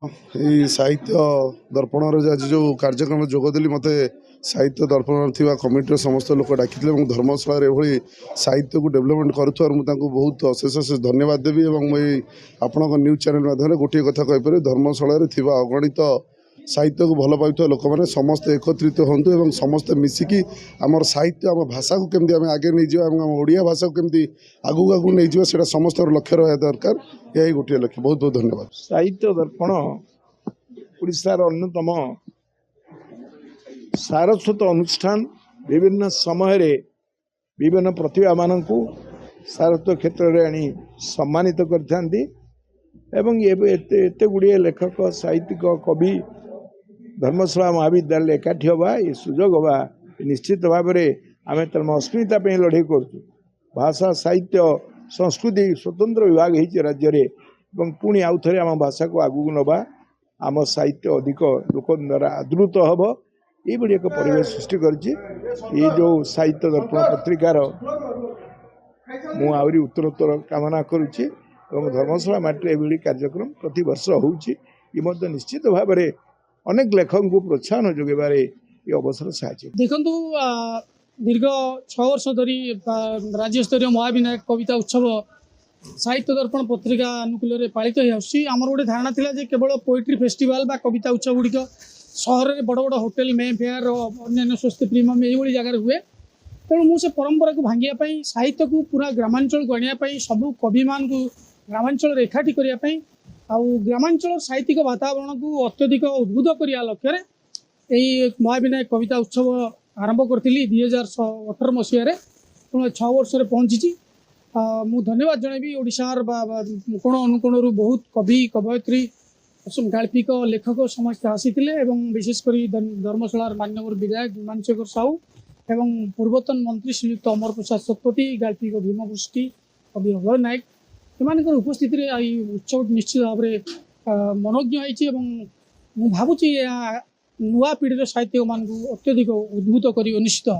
साहित्य दर्पण आज जो कार्यक्रम जोगदेली मत साहित्य दर्पण थी कमिटर समस्त लोक डाकी धर्मशाला साहित्य को डेभलपमेंट करुवर मुझे बहुत अशेष अशेष धन्यवाद देवी मुझे आपण न्यूज चैनल माध्यम गोटे कथा कहीपर धर्मशाला अगणित साहित्य को भल पाई लोक मैंने समस्त एकत्रित हूँ समस्त मिसिकी आमर साहित्य आम भाषा को केमती आम आगे नहीं जाम ओडिया भाषा को केमती आगू आगू नहीं जावा समस्त लक्ष्य रहा दरकार यही गोटे लक्ष्य। बहुत बहुत धन्यवाद। साहित्य दर्पण उड़ीसार अन्यतम सारस्वत अनुष्ठान विभिन्न समय विभिन्न प्रतिभा मान सारस्वत क्षेत्र में आनी सम्मानित करते गुड़िए लेखक साहित्यिक कवि धर्मशाला महाविद्यालय एकाठी हवा ये सुजोग हवा निश्चित भाव में आम तरह अस्मिता लड़े कर भाषा साहित्य संस्कृति स्वतंत्र विभाग होती राज्य में पुणी आउ थे आम भाषा को आगू नवा आम साहित्य अधिक लोक द्वारा आदृत हम ये एक परिवेश सृष्टि कर जो साहित्य दर्पण पत्रिकार मु आहरी उत्तरोत्तर कामना करुच्ची धर्मशाला माटी ये कार्यक्रम प्रति वर्ष होती निश्चित भाव में अनेक लेखक को प्रोत्साहन जोगेबारे ये अवसर साहाय्य। देखु दीर्घ 6 वर्ष धरी राज्य स्तरीय महाविनायक कविता उत्सव साहित्य दर्पण पत्रिका अनुकूल पालित होमर गोटे धारणा थिला जे केवल पोएट्री फेस्टिवल बा कविता उत्सव गुड़िक सहर में बड़ बड़ होटेल मे फेयर अन्य स्वस्ति प्रीमियम ये जगह हुए तेणु मुझे परंपरा को भांगापी साहित्य को पूरा ग्रामांचल को आने सबू कवि मान को ग्रामांचल एकाठी करने ग्रामांचल साहित्यिक वातावरण को अत्यधिक उद्बुद्ध करने लक्ष्य महाविनायक कविता उत्सव आरंभ करी 2018 मसीह 6 वर्ष पहुँची मु धन्यवाद जनबी ओडिशार कोण अनुकोण बहुत कवि कवयित्री गाल्पिक लेखक समस्त आसीथिले विशेषकर धर्मशाला मान्यवर विधायक विमानशेखर साहू एवं पूर्वतन मंत्री श्रीयुक्त अमर प्रसाद शतपथी गाल्पिक भीमपुष्टि कवि अभय नायक एम उपस्थिति उत्सव निश्चित भाव में मनोज्ञ होती भावुँ नुआ पीढ़ी साहित्य मान अत्यधिक उद्भूत कर निश्चित।